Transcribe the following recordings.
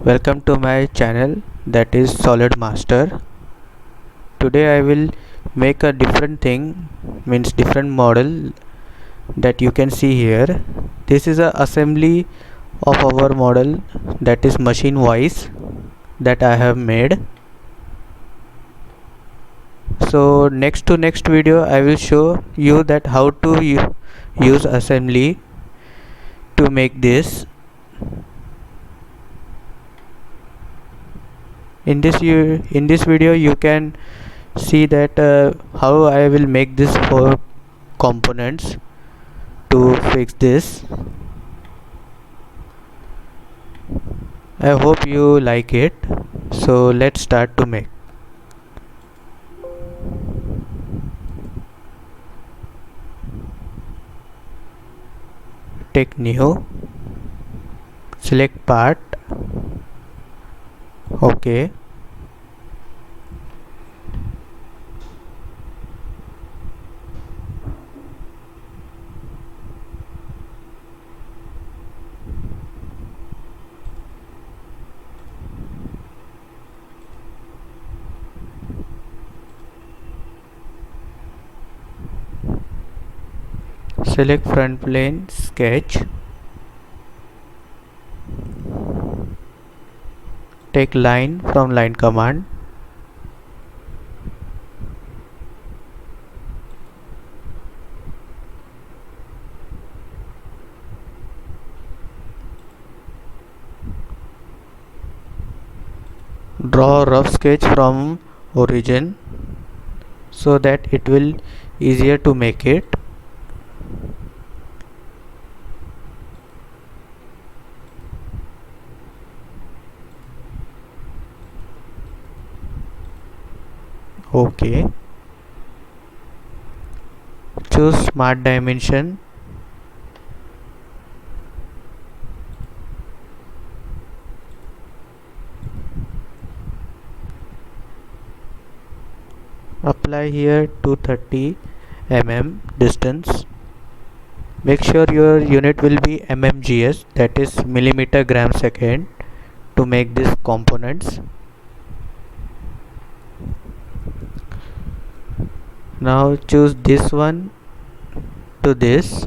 Welcome to my channel, that is Solid Master. Today I will make a different thing, means different model that you can see here. This is a assembly of our model, that is machine wise, that I have made. So next video I will show you that how to use assembly to make this. In this video you can see that how I will make this 4 components to fix this. I hope you like it. So let's start to make. Take new, select part, OK. Select front plane sketch. Take line from line command. Draw rough sketch from origin so that it will easier to make it. OK. Choose smart dimension. Apply here 230 mm distance. Make sure your unit will be mmgs, that is millimeter gram second, to make these components. Now choose this one to this.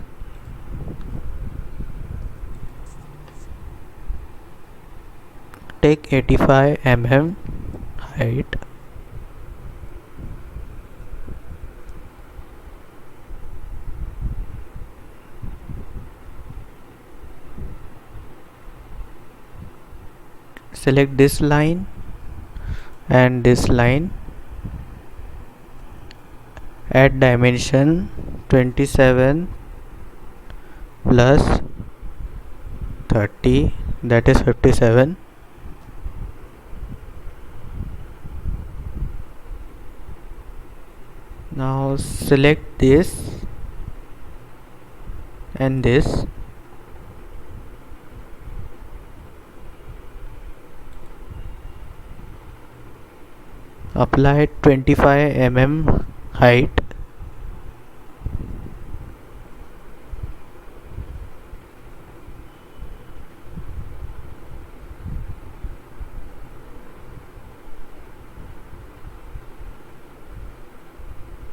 Take 85 mm height. Select this line and this line. Add dimension 27 plus 30, that is 57. Now select this and this. Apply 25 mm height.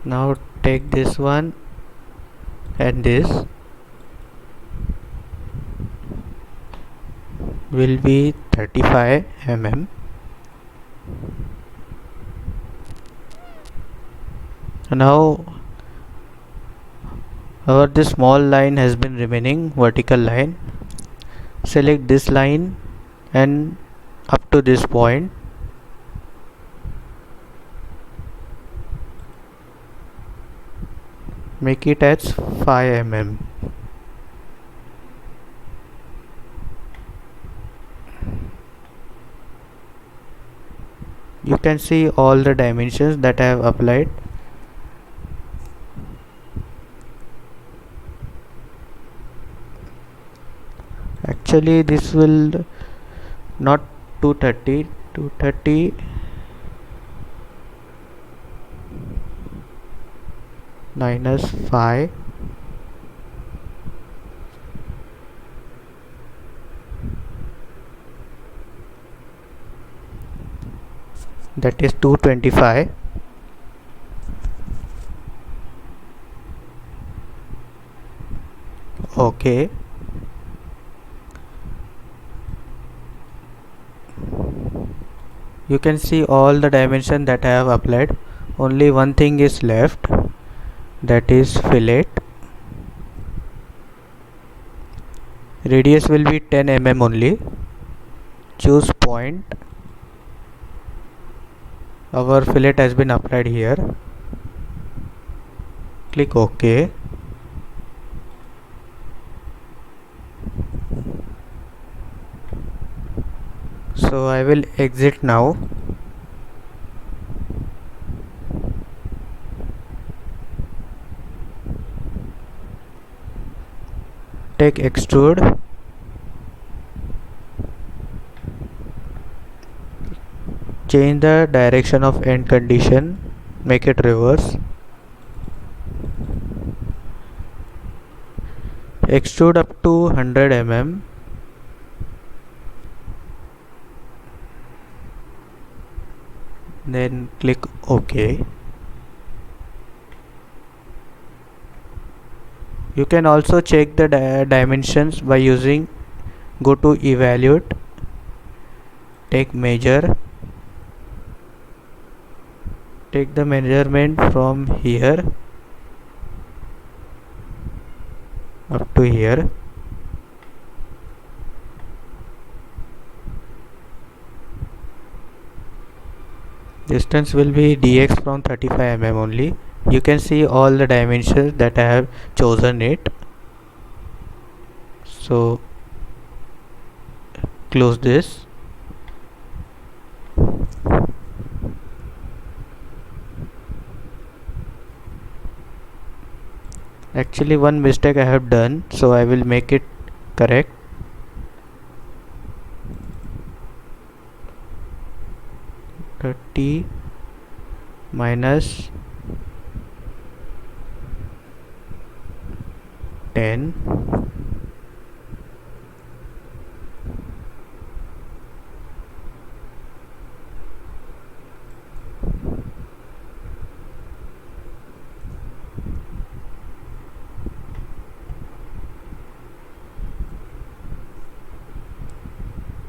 Now take this one and this will be 35 mm. Now this small line has been remaining, vertical line. Select this line and up to this point. Make it as 5 mm. You can see all the dimensions that I have applied. Actually this will not 230 minus 5, that is 225. Okay, you can see all the dimension that I have applied. Only one thing is left, that is fillet. Radius will be 10 mm only. Choose point. Our fillet has been applied here. Click OK. So I will exit now. Take extrude. Change the direction of end condition. Make it reverse. Extrude up to 100 mm. Then click OK. You can also check the dimensions by using go to evaluate, take measure, take the measurement from here up to here. Distance will be dx from 35 mm only. You can see all the dimensions that I have chosen it. So close this. Actually one mistake I have done, so I will make it correct. T minus 10.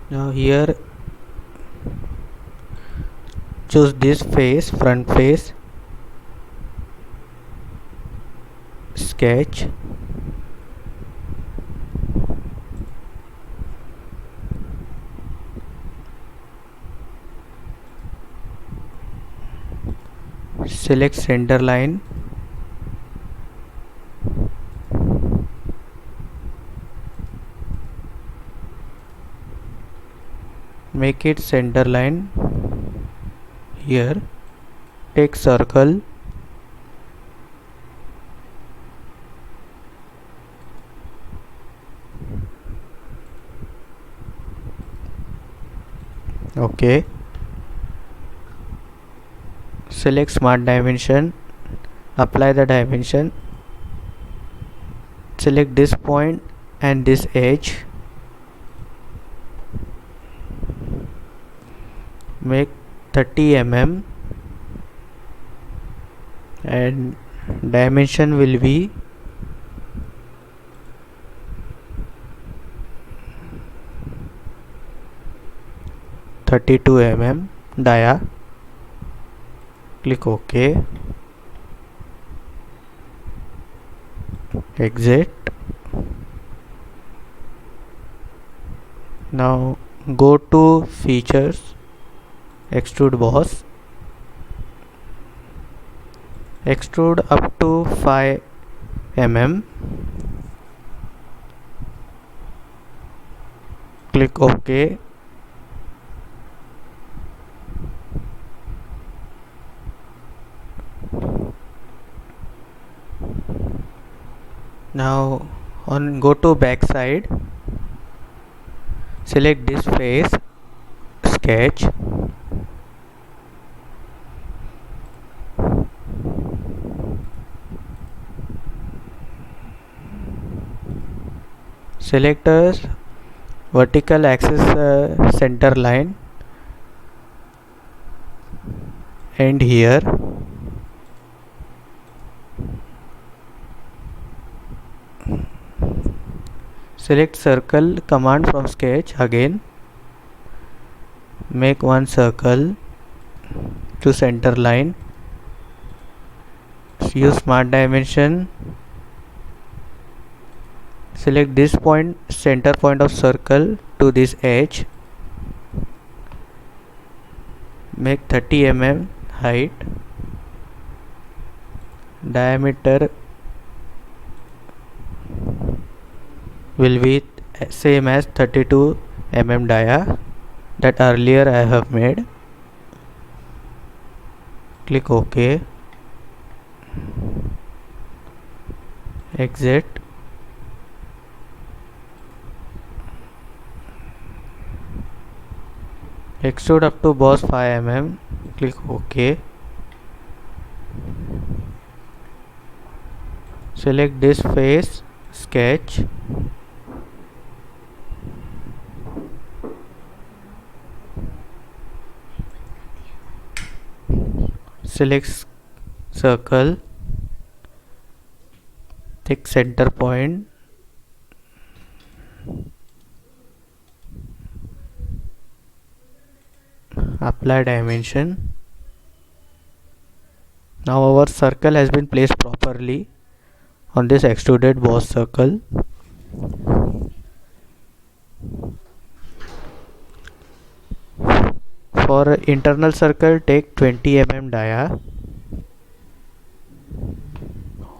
Now here choose this face, front face, sketch, select center line, make it center line here, take circle, okay, select smart dimension, apply the dimension, select this point and this edge, make 30 mm and dimension will be 32 mm dia. Click OK. Exit. Now go to features, extrude boss, extrude up to 5 mm, click OK. Now go to back side, select this face, sketch, select a vertical axis center line, and here. Select circle command from sketch again. Make one circle to center line. Use smart dimension. Select this point, center point of circle to this edge. Make 30 mm height. Diameter will be same as 32 mm dia that earlier I have made. Click OK. Exit. Extrude up to boss 5 mm. Click OK. Select this face, sketch. Select circle. Take center point. Apply dimension. Now our circle has been placed properly on this extruded boss circle. For internal circle, take 20 mm dia.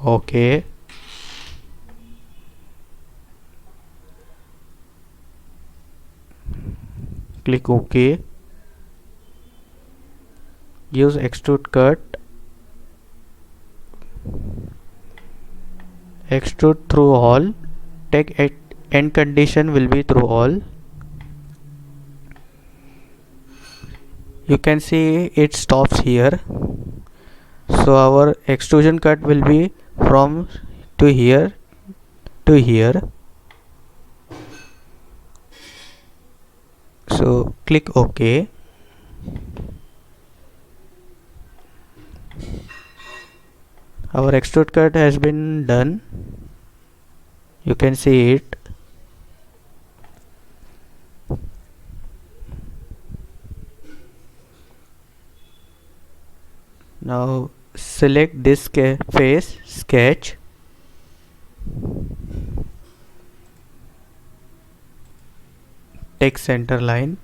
OK. Click OK. Use extrude cut. Extrude through all. Take end condition will be through all. You can see it stops here. So our extrusion cut will be from to here to here. So click OK. Our extrude cut has been done. You can see it. Now select this face, sketch. Take center line.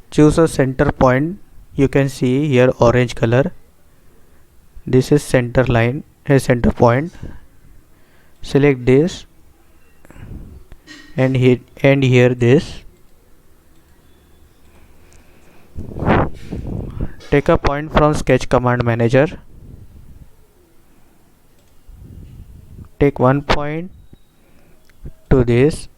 Choose a center point. You can see here orange color. This is center line, a center point. Select this and here this. Take a point from sketch command manager. Take one point to this.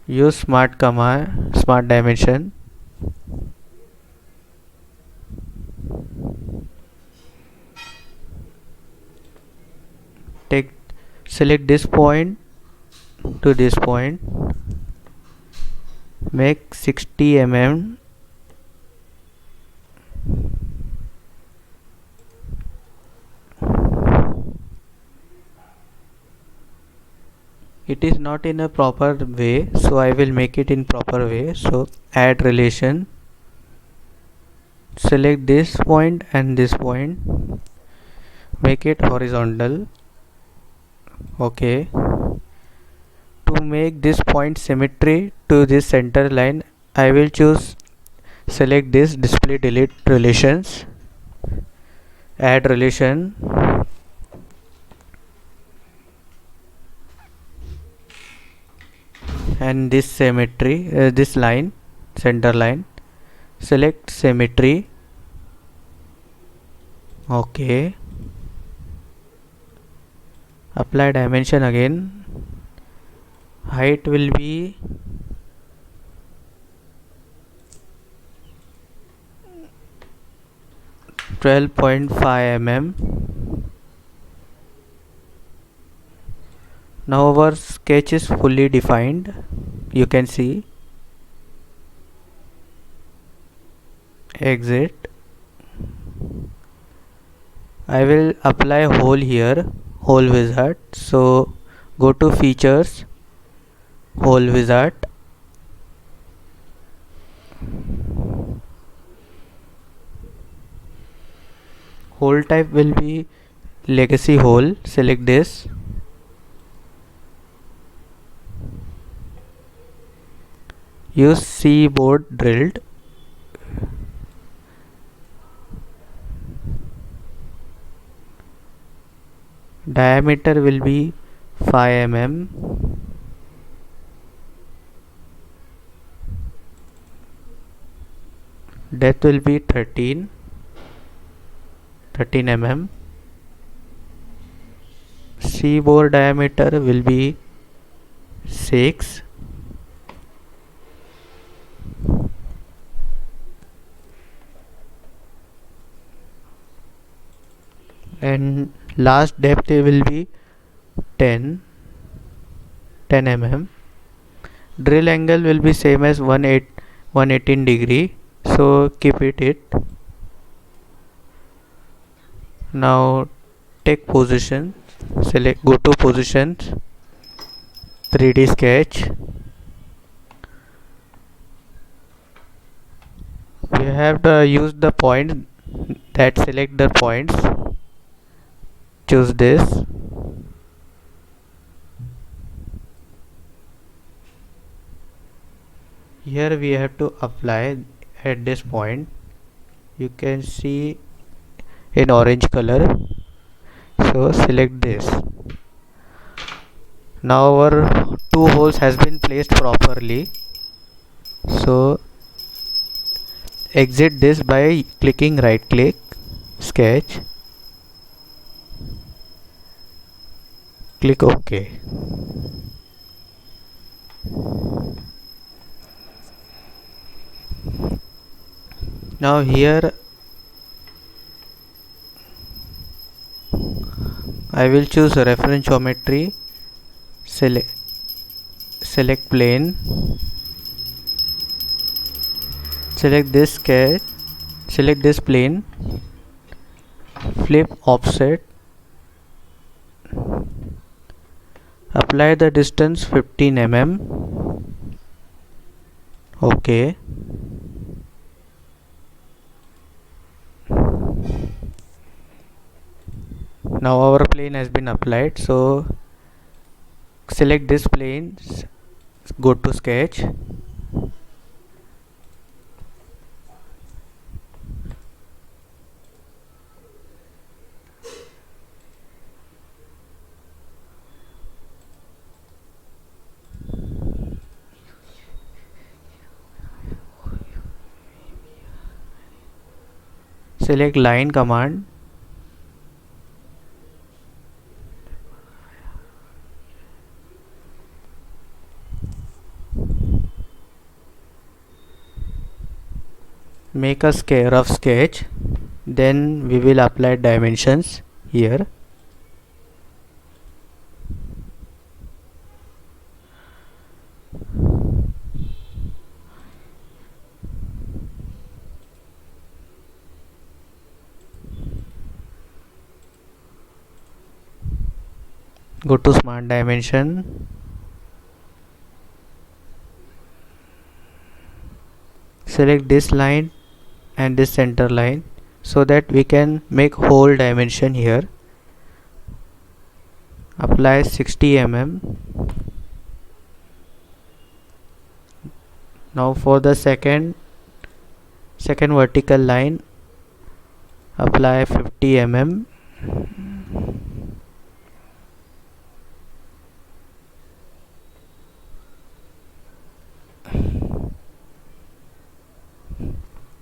Use smart command, smart dimension. Select this point to this point. Make 60 mm. It is not in a proper way, so I will make it in proper way. So add relation. Select this point and this point. Make it horizontal. OK. To make this point symmetry to this center line, I will select this display delete relations. Add relation. And this symmetry, this line, center line. Select symmetry. OK. Apply dimension again. Height will be 12.5 mm. Now our sketch is fully defined. You can see exit. I will apply hole here, hole wizard. So go to features, hole wizard. Hole type will be legacy hole. Select this. Use C board drilled. Diameter will be 5 mm. Depth will be 13 mm. C bore diameter will be 6. And last depth will be 10 mm. Drill angle will be same as 118 degree, so keep it. Now take position, select, go to positions, 3D sketch. We have to use the point that select the points. Choose this. Here we have to apply at this point. You can see in orange color. So select this. Now our two holes has been placed properly. So exit this by clicking right click, sketch, click OK. Now here I will choose reference geometry, select plane, select this sketch, select this plane, flip offset, apply the distance 15 mm. OK. Now our plane has been applied, so select this plane, go to sketch, select line command, make a rough sketch, then we will apply dimensions here. Go to smart dimension, select this line and this center line so that we can make whole dimension here. Apply 60 mm. Now for the second vertical line, apply 50 mm.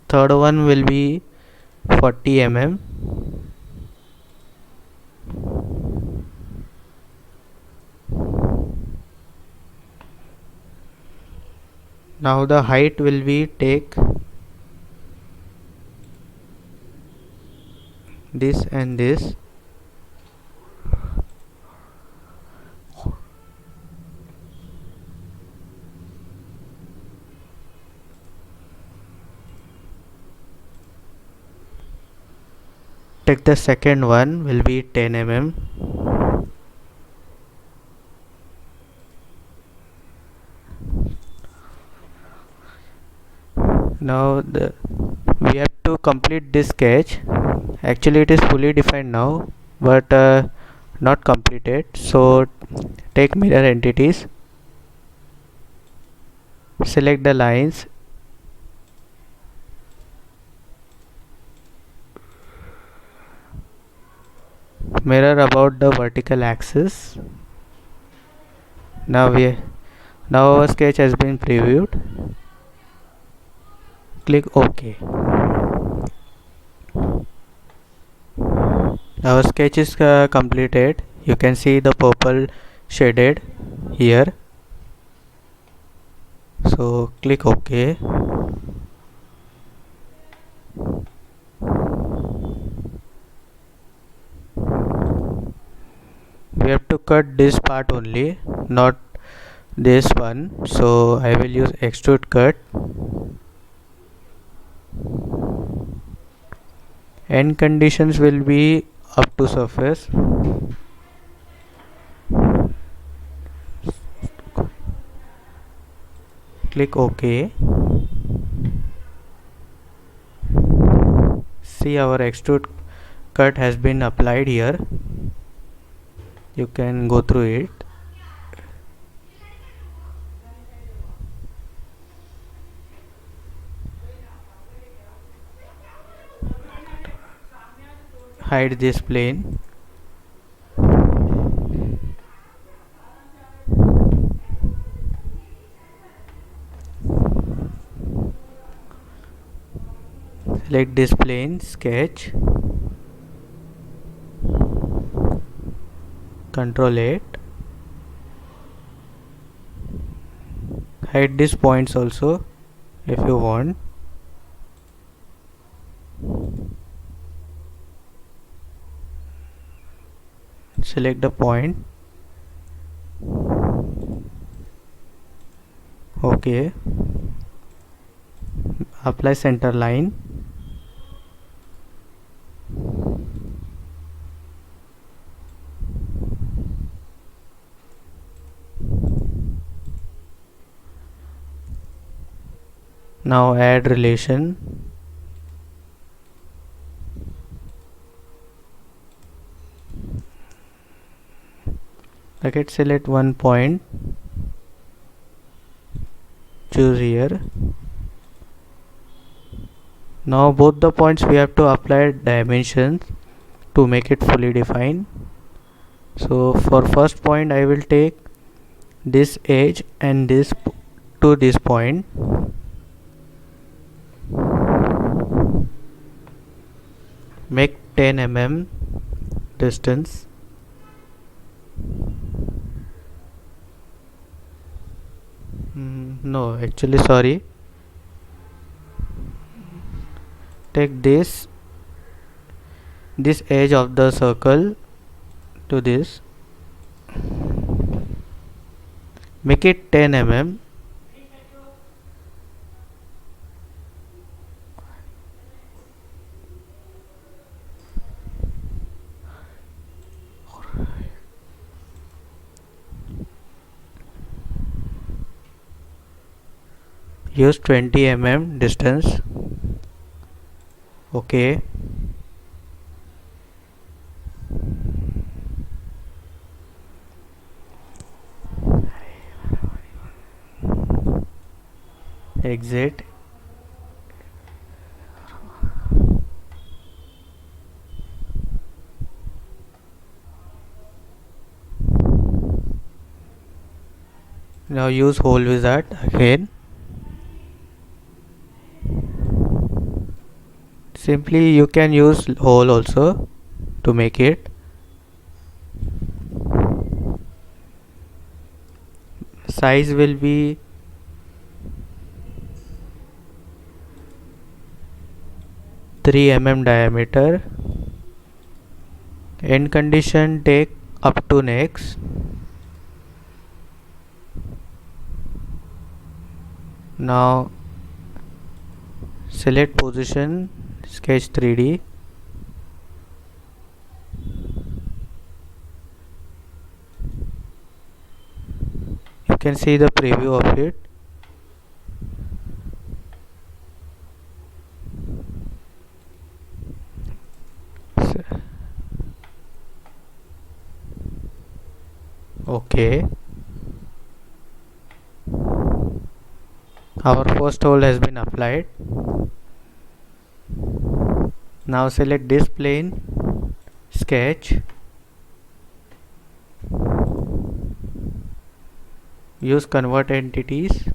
Third one will be 40 mm. Now the height will be take this and this. Take the second one will be 10 mm. Now we have to complete this sketch. Actually it is fully defined now, but not completed. So take mirror entities, select the lines, mirror about the vertical axis. Now our sketch has been previewed. Click OK. Our sketch is completed. You can see the purple shaded here. So click OK. We have to cut this part only, not this one. So I will use extrude cut. End conditions will be up to surface. Click OK. See, our extrude cut has been applied here. You can go through it. Hide this plane. Select this plane, sketch, Ctrl 8. Hide these points also if you want. Select the point. OK. Apply center line. Now add relation. Okay, select one point, choose here. Now both the points we have to apply dimensions to make it fully defined. So for first point I will take this edge and this to this point. Make 10 mm distance. No, actually sorry. Take this edge of the circle to this. Make it 10 mm. Use 20 mm distance. OK. Exit. Now use hole wizard again. Simply you can use hole also to make it. Size will be 3 mm diameter. End condition take up to next. Now select position, sketch 3D. can see the preview of it. Okay, our first hole has been applied. Now select this plane, sketch, use convert entities,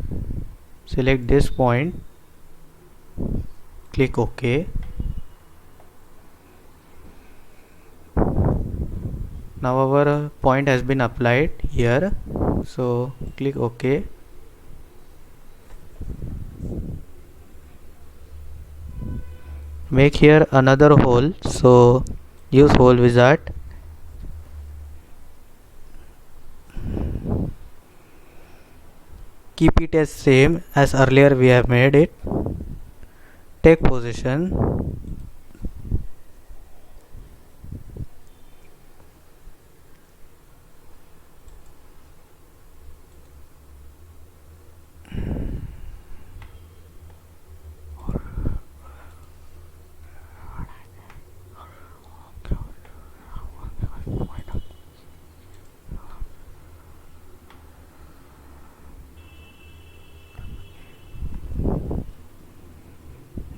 select this point, click OK. Now our point has been applied here, so click OK. Make here another hole, so use hole wizard. Keep it as same as earlier we have made it. Take position.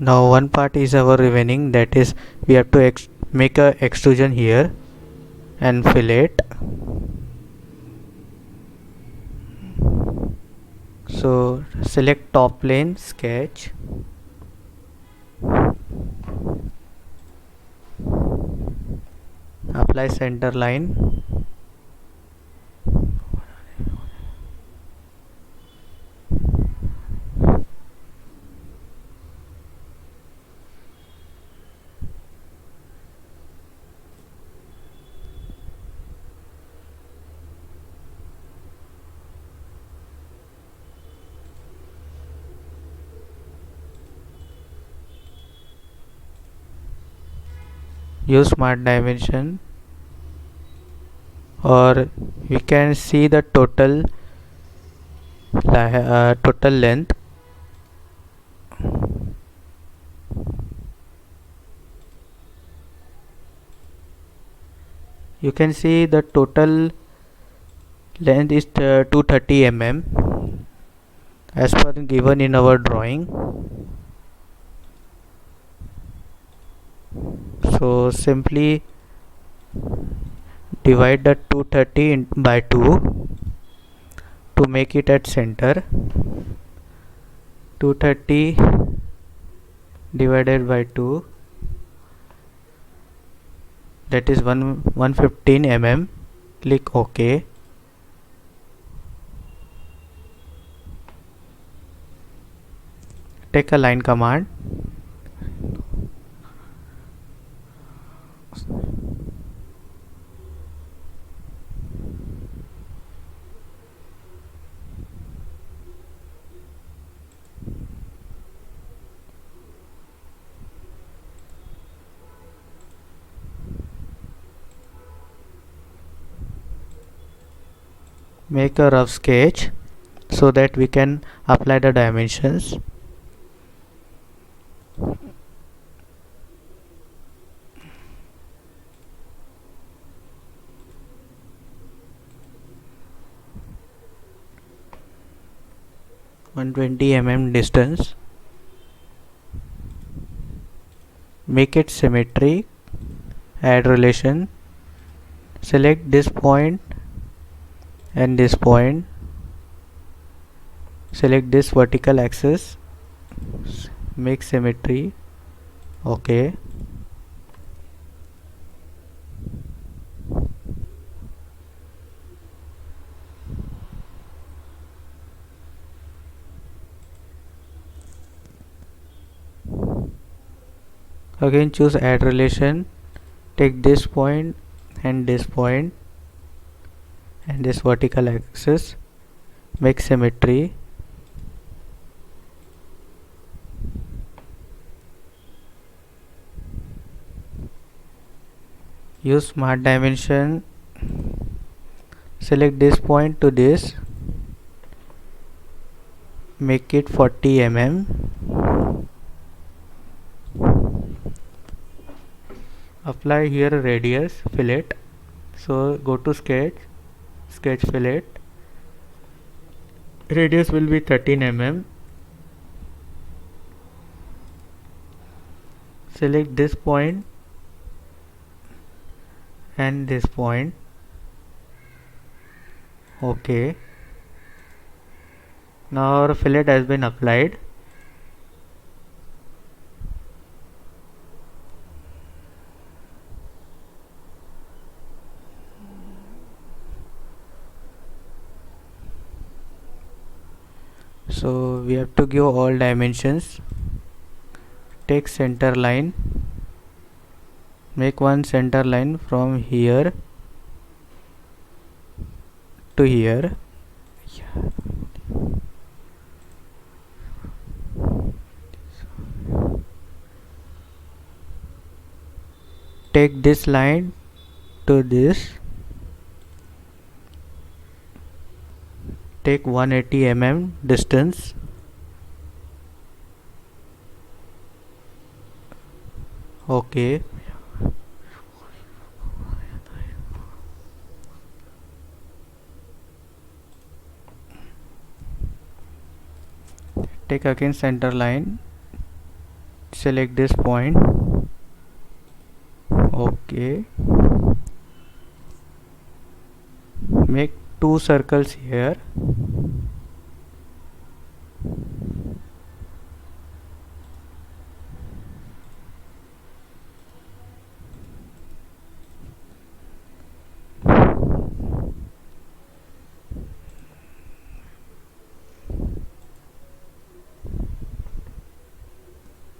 Now one part is our remaining, that is we have to make a extrusion here and fillet. So select top plane, sketch, apply center line, use smart dimension, or we can see the total length. You can see the total length is 230 mm as per given in our drawing. So simply divide the 230 by 2 to make it at center. 230 divided by 2, that is 115 mm. Click OK. Take a line command. Make a rough sketch so that we can apply the dimensions. (120 mm) distance. Make it symmetry. Add relation. Select this point and this point. Select this vertical axis. Make symmetry. OK. Again choose add relation. Take this point and this point and this vertical axis. Make symmetry. Use smart dimension. Select this point to this make it 40 mm. Apply here a radius fillet. So go to sketch fillet. Radius will be 13 mm. Select this point and this point. Okay. Now our fillet has been applied. So we have to give all dimensions. Take center line. Make one center line from here to here. Take this line to this. Take 180 mm distance. Okay. Take again center line. Select this point. Okay. Make two circles here.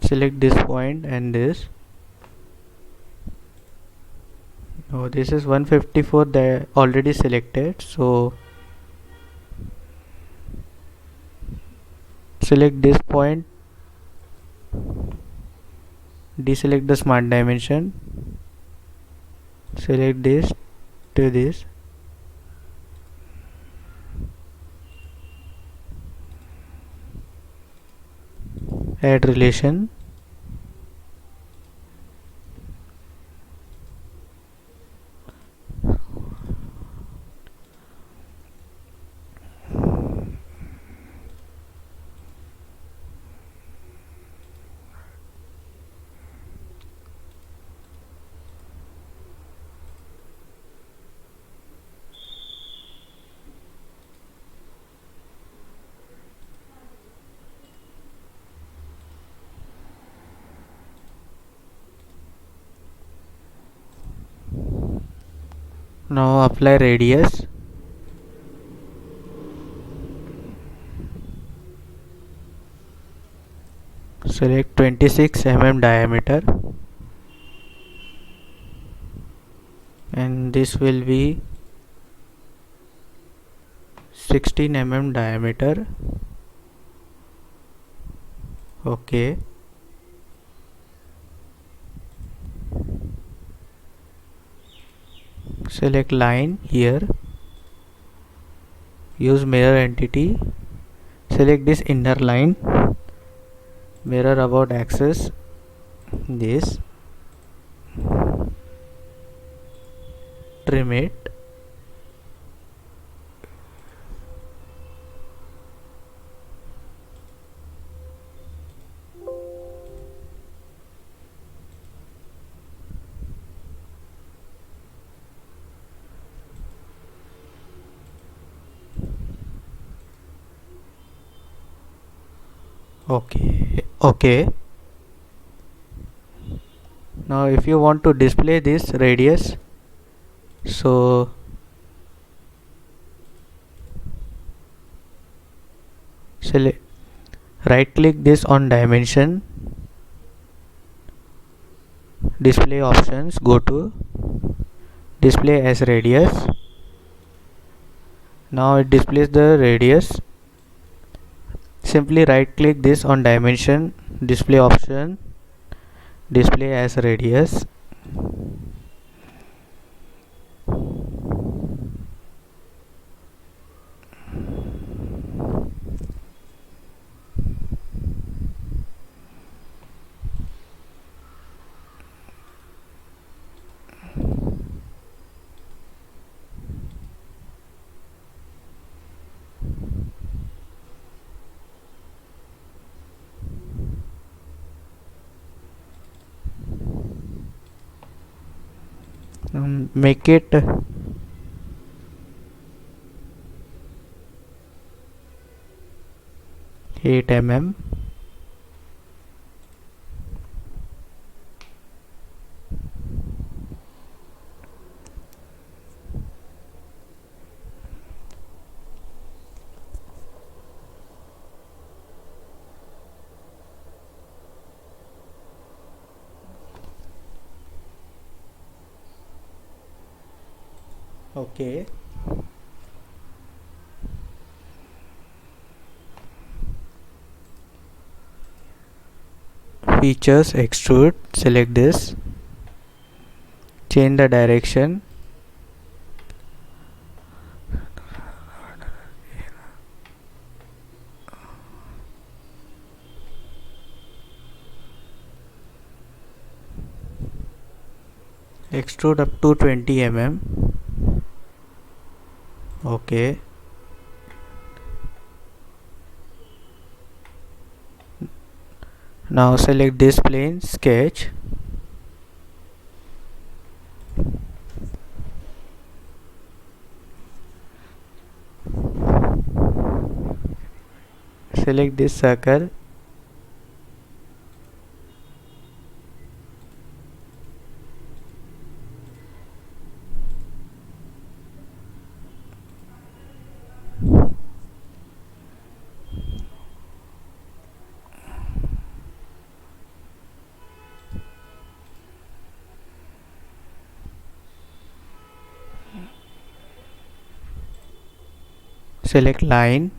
Select this point and this. Oh, this is 154 that already selected, so select this point, deselect the smart dimension, select this to this, add relation, now apply radius, select 26 mm diameter, and this will be 16 mm diameter. Okay. Select line here, use mirror entity, select this inner line, mirror about axis, this, trim it, okay. Now if you want to display this radius, so select, right click this on dimension, display options, go to display as radius. Now it displays the radius. Simply right click this on dimension, display option, display as radius. Make it 8 mm. Okay. Features, extrude, select this, change the direction, extrude up to 20 mm. Okay. Now select this plane, sketch, select this circle, select line,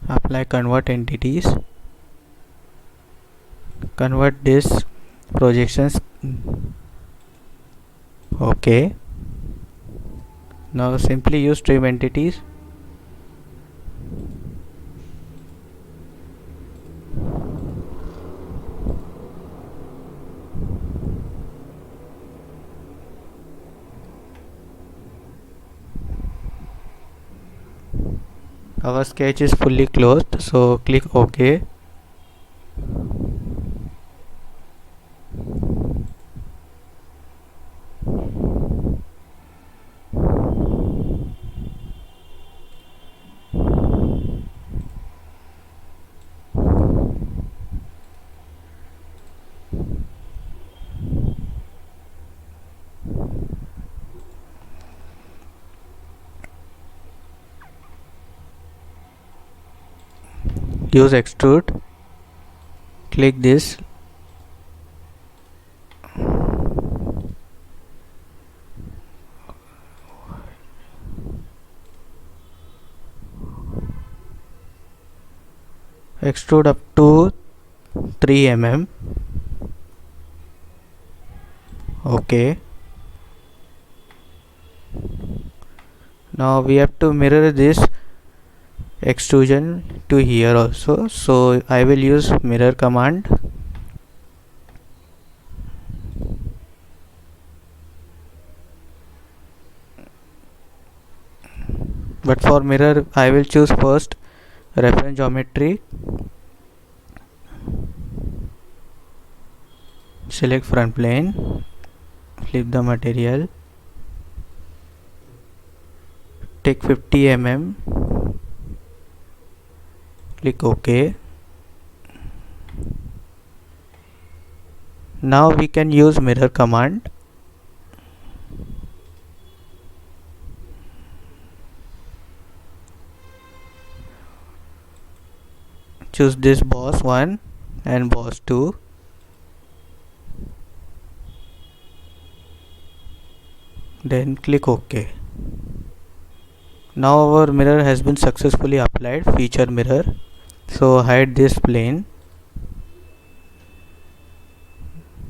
apply convert entities, convert this projections. Okay. Now simply use trim entities. Our sketch is fully closed, so click OK. Use extrude, click this, extrude up to 3 mm. Okay. Now we have to mirror this extrusion to here also, so I will use mirror command. But for mirror I will choose first reference geometry, select front plane, flip the material, take 50 mm, click OK. Now we can use mirror command. Choose this boss 1 and boss 2. Then click OK. Now our mirror has been successfully applied, feature mirror. So hide this plane.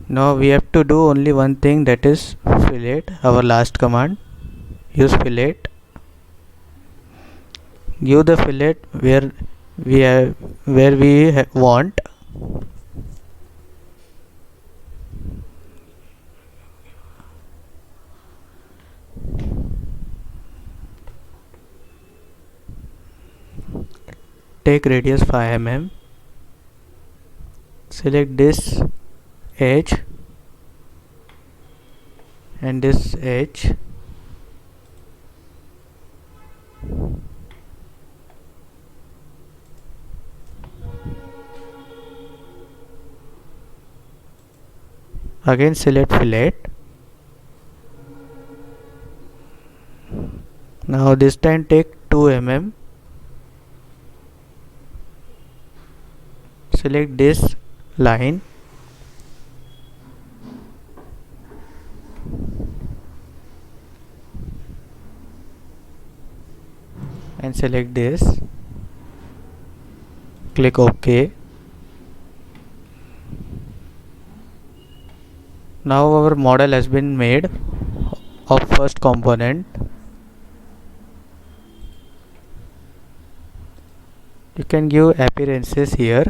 Now we have to do only one thing, that is fillet, our last command. Use fillet. Give the fillet where we want. Take radius 5 mm. Select this edge and this edge. Again select fillet. Now this time take 2 mm. Select this line and select this. Click OK. Now our model has been made of first component. You can give appearances here.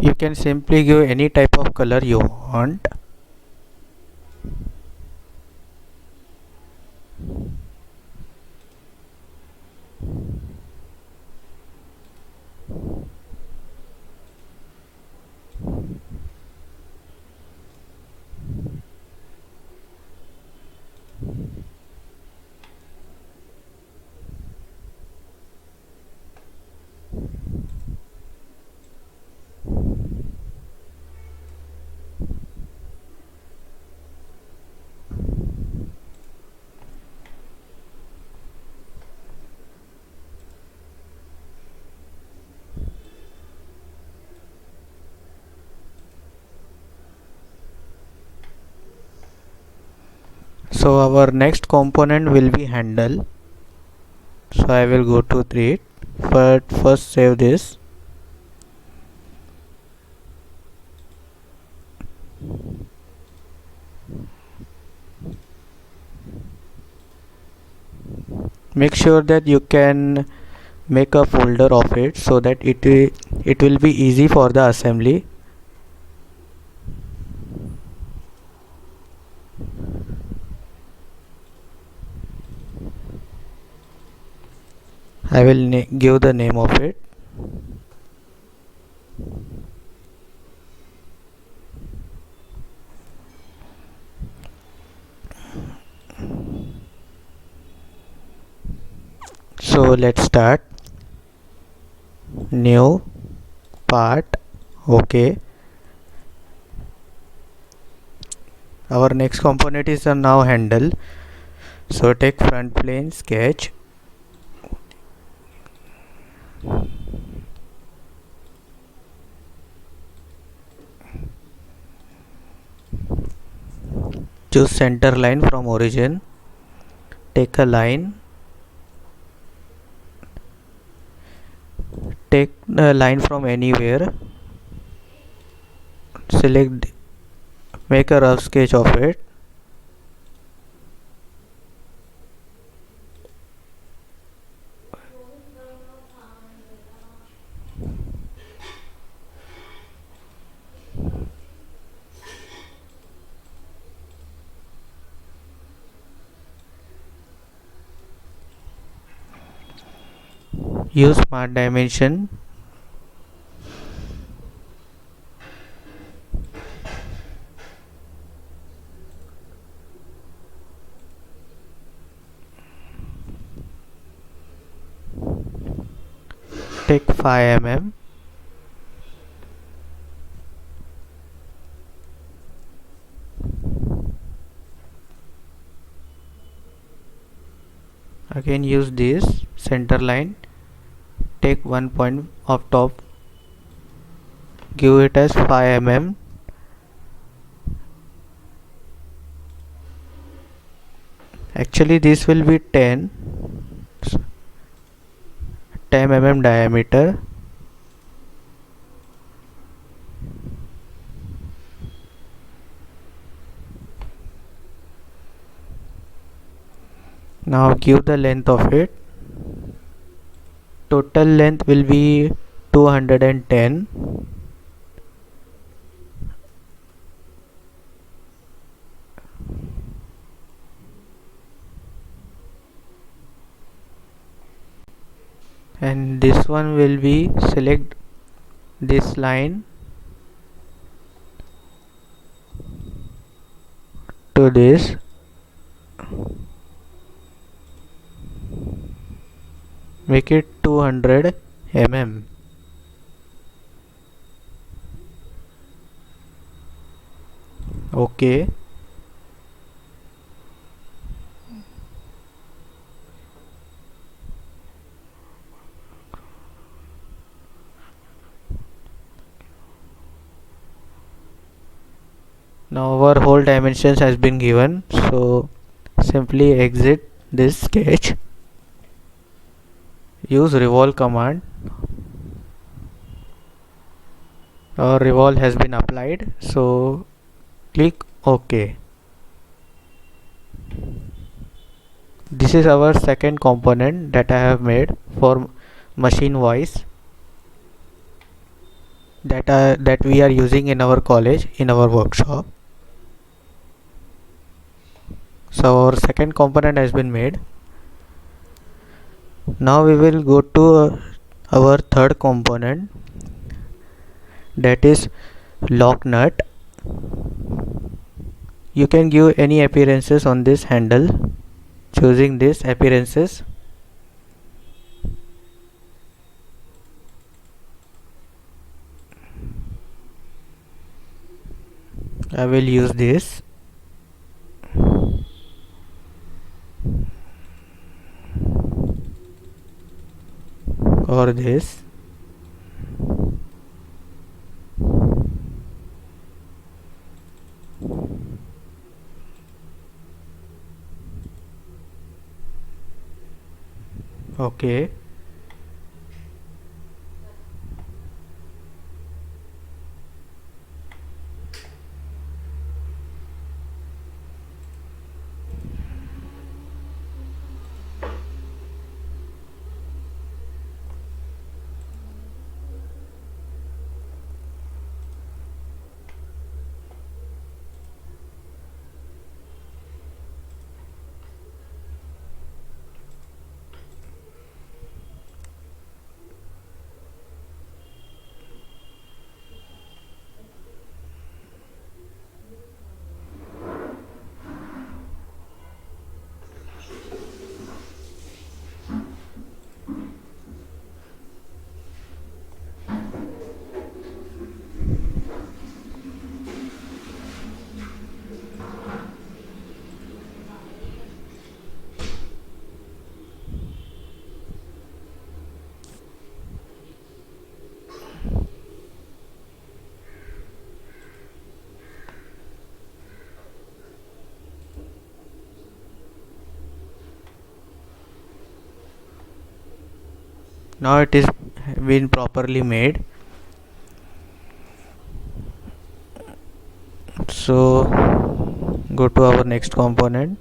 You can simply give any type of color you want. So our next component will be handle. So I will go to it, but first save this. Make sure that you can make a folder of it so that it will be easy for the assembly. I will give the name of it. So let's start. New part. Okay. Our next component is a now handle. So take front plane, sketch. Choose center line from origin. Take a line. Take a line from anywhere. Select, make a rough sketch of it. Use smart dimension. Take 5 mm. Again use this center line. Take 1 point of top. Give it as 5 mm. Actually this will be 10 mm diameter. Now give the length of it. Total length will be 210. And this one will be select this line to this. Make it 200 mm. Okay. Now our whole dimensions has been given, so simply exit this sketch. Use revolve command. Our revolve has been applied, so click OK. This is our second component that I have made for machine voice that we are using in our college, in our workshop. So our second component has been made. Now we will go to our third component, that is lock nut. You can give any appearances on this handle, choosing this appearances. I will use this. Or this. Okay. Now it is been properly made. So go to our next component.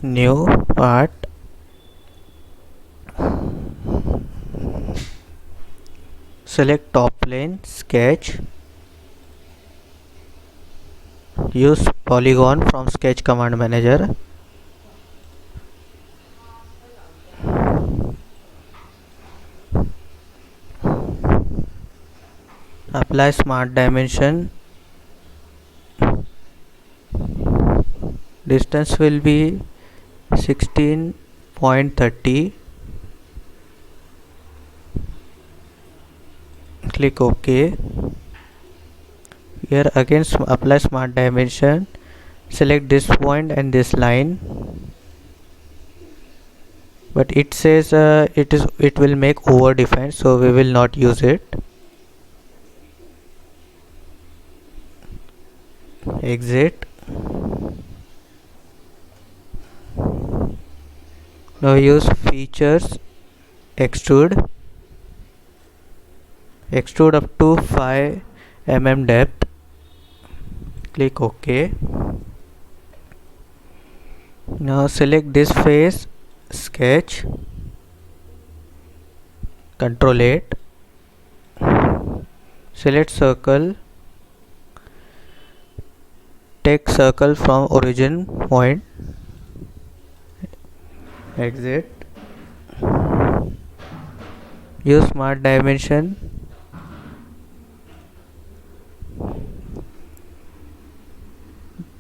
New part. select top plane, sketch, use polygon from sketch command manager, apply smart dimension, distance will be 16.30, click OK. Here again apply smart dimension, select this point and this line, but it says it will make over defined, so we will not use it. Exit. Now use features, extrude up to 5 mm depth, click OK. Now select this face, sketch, Ctrl 8, select circle, take circle from origin point, exit, use smart dimension,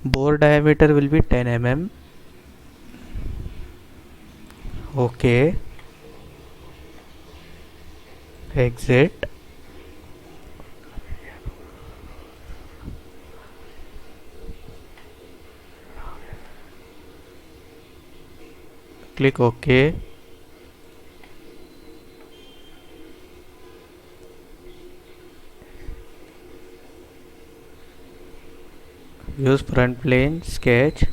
bore diameter will be 10 mm, OK, exit. Click OK. Use front plane, sketch,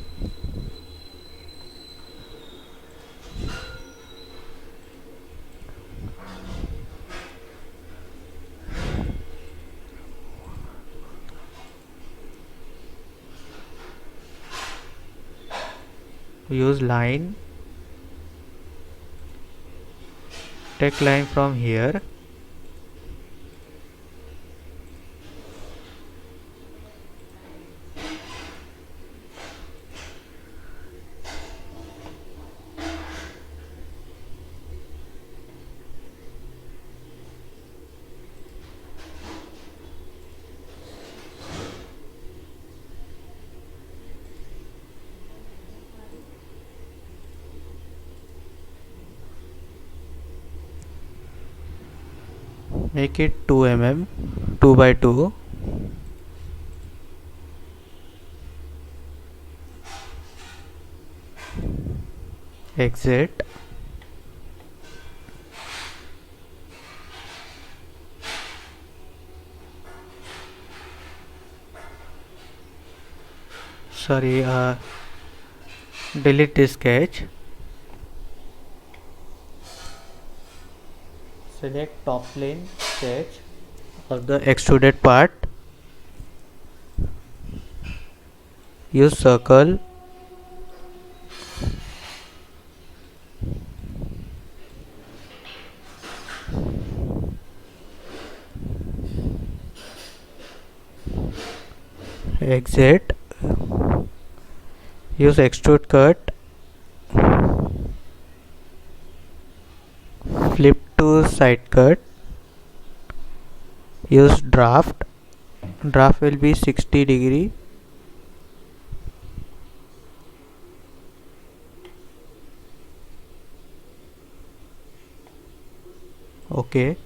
use line, take line from here, make it 2 mm, 2 by 2, exit. Sorry, delete this sketch, select top plane, sketch of the extruded part, use circle, exit, use extrude cut, flip to side cut, use draft will be 60°, OK.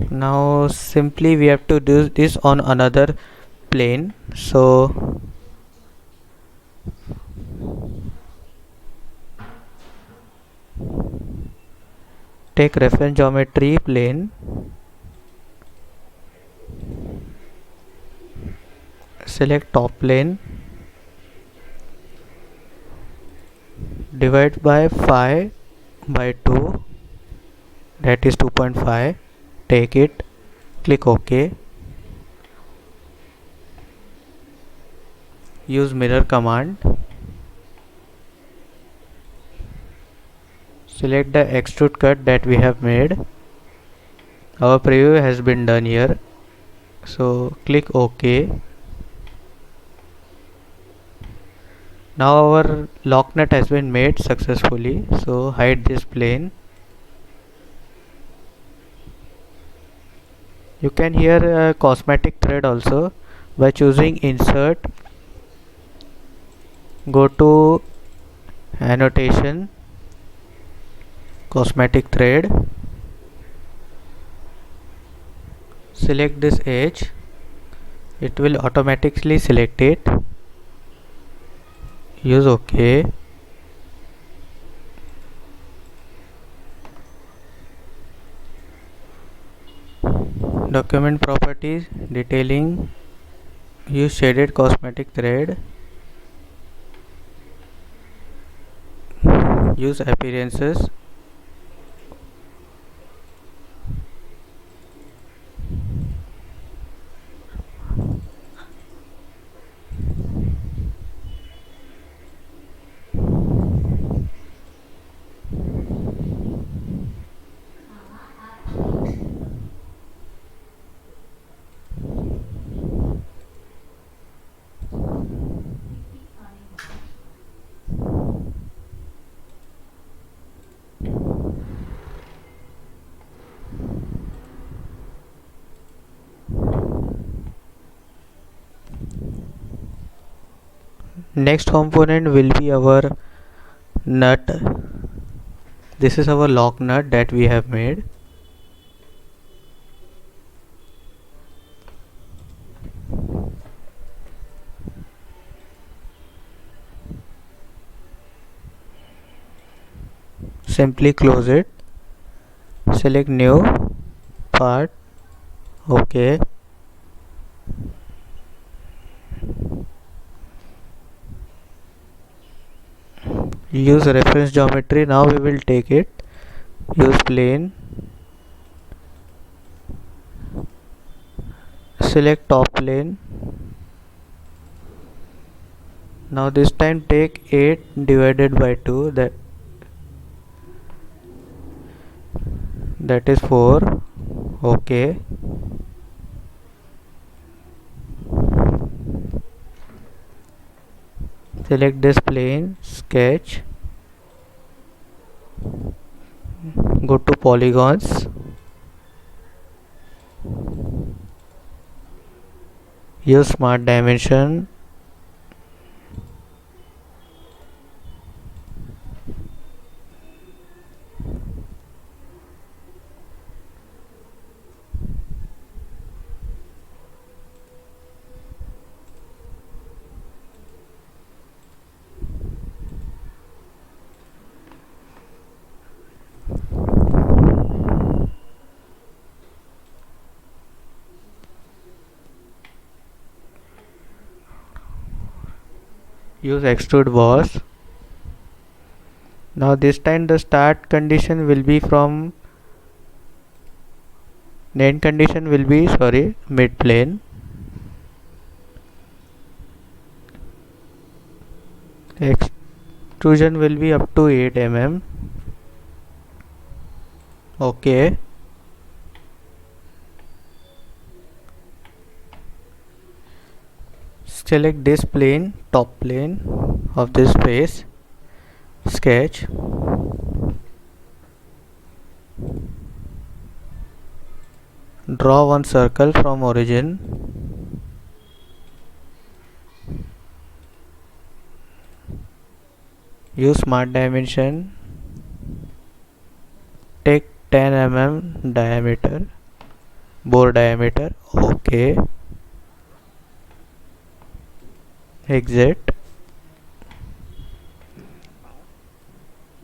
Now simply we have to do this on another plane, so take reference geometry plane, select top plane, divide by 5 by 2, that is 2.5, take it, click OK. Use mirror command, Select the extrude cut that we have made. Our preview has been done here, so click OK. Now our lock nut has been made successfully, so hide this plane. You can here a cosmetic thread also by choosing insert, go to annotation, cosmetic thread, select this edge, it will automatically select it, use OK. Document properties, detailing, use shaded cosmetic thread, use appearances, next component will be our nut. This is our lock nut that we have made. Simply close it, select new part, OK. Use reference geometry. Now we will take it, use plane, select top plane. Now this time take 8 divided by 2, that is 4. OK. Select this plane, sketch, go to polygons, use smart dimension, use extrude boss. Now this time the start condition will be from end condition will be mid plane. Extrusion will be up to 8 mm. OK. Select this plane, top plane of this face, sketch, draw one circle from origin, use smart dimension, take 10 mm diameter, bore diameter, OK. Exit,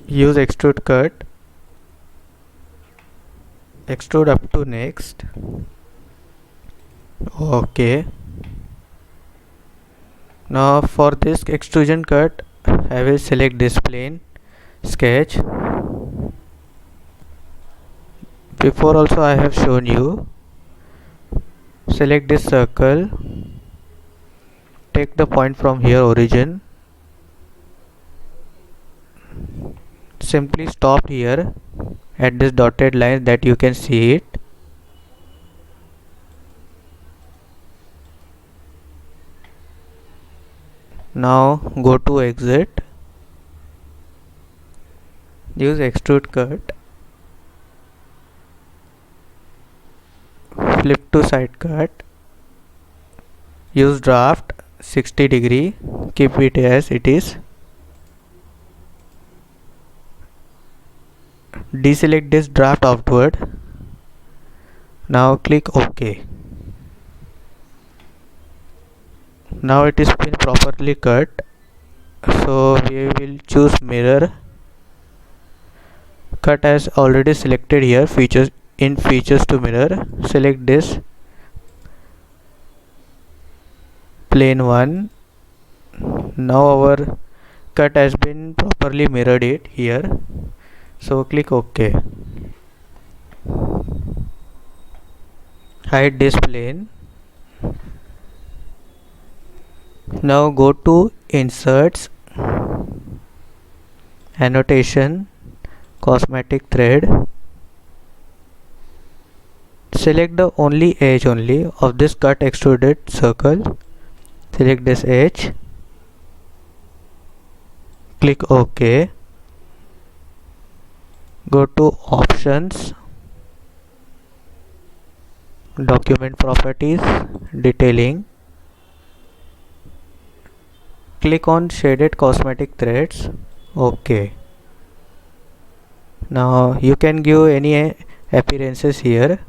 use extrude cut, extrude up to next, OK. Now for this extrusion cut I will select this plane, sketch. Before also I have shown you, select this circle, take the point from here origin, simply stop here at this dotted line that you can see it. Now go to exit, use extrude cut, flip to side cut, use draft 60°, keep it as it is. Deselect this draft outward. Now click OK. Now it is been properly cut, so we will choose mirror. Cut as already selected here, features to mirror, select this plane 1. Now our cut has been properly mirrored it here, so click OK. Hide this plane. Now go to inserts, annotation, cosmetic thread. Select the only edge only of this cut extruded circle. Select this edge. Click OK. Go to options, document properties, detailing. Click on shaded cosmetic threads. OK. Now you can give any appearances here.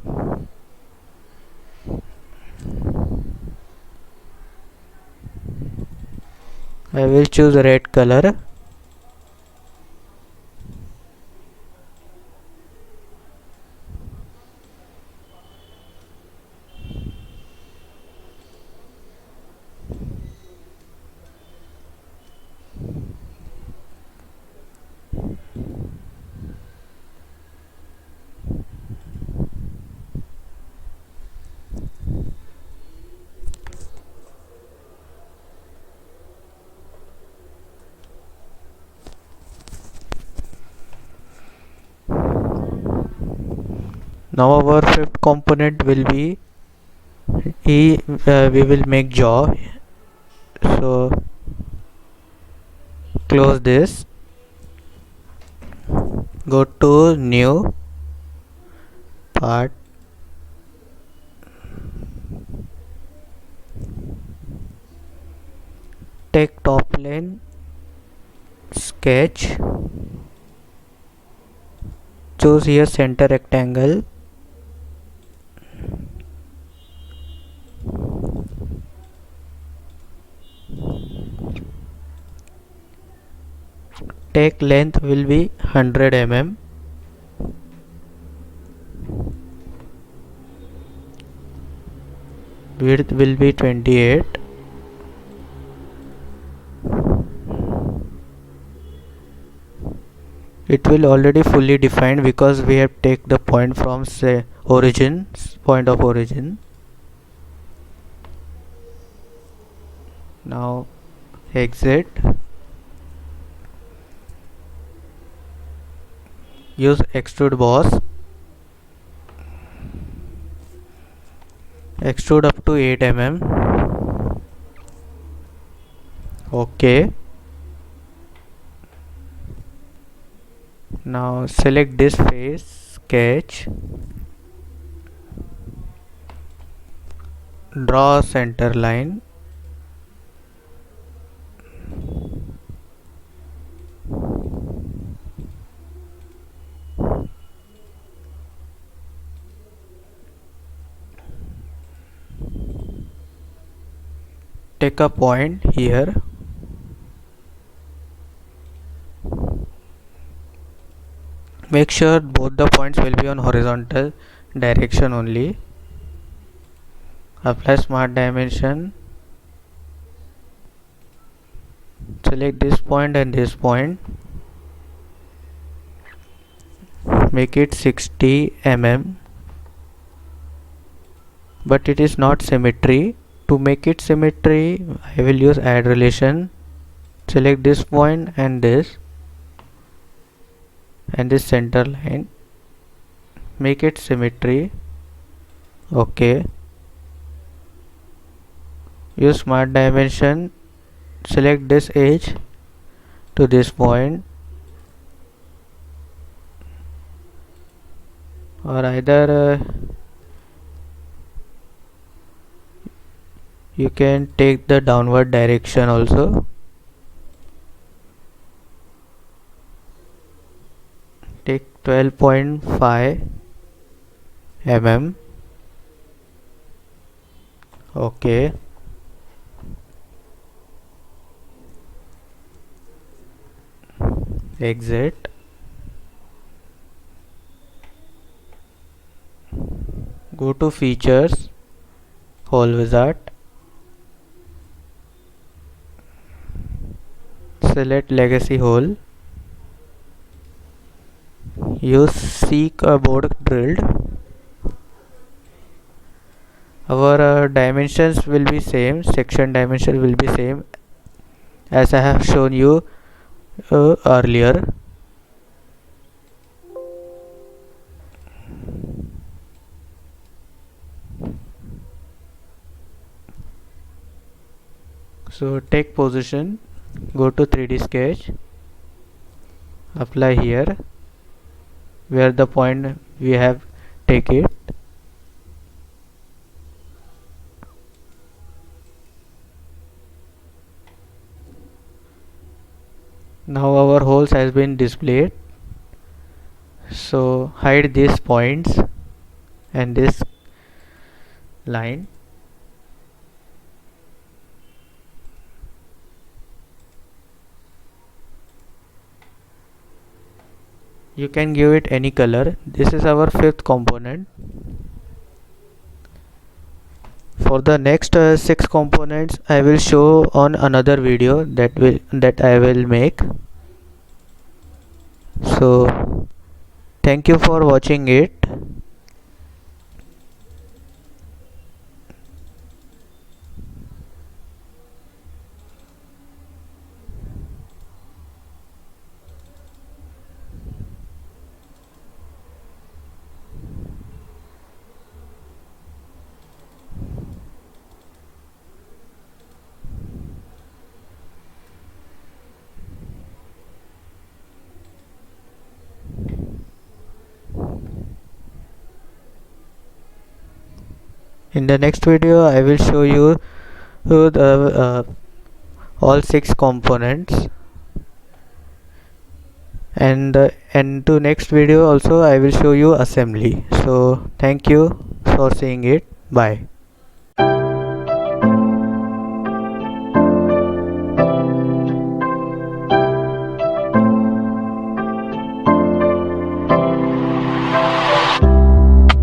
I will choose red color. Now our fifth component will be we will make jaw. So close this, go to new part, take top plane, sketch, choose here center rectangle, take length will be 100 mm, width will be 28, it will already fully defined because we have take the point from say origin, point of origin. Now exit, use extrude boss, extrude up to 8 mm. OK. Now select this face, sketch, draw a center line, take a point here, make sure both the points will be on horizontal direction only. Apply smart dimension, select this point and this point, make it 60 mm, but it is not symmetry. To make it symmetry, I will use add relation, select this point and this, and this center line, make it symmetry. Okay, use smart dimension, select this edge to this point, or either you can take the downward direction also. Take 12.5 mm. Okay, exit, go to features, hole wizard, select legacy hole, use seek a board drilled. Our dimensions will be same, section dimension will be same as I have shown you earlier. So take position, go to 3D sketch, apply here where the point we have take it. Now our holes has been displayed. So hide these points and this line. You can give it any color. This is our fifth component. For the next 6 components I will show on another video that I will make. So thank you for watching it. In the next video I will show you the all 6 components, and to next video also I will show you assembly. So thank you for seeing it. Bye.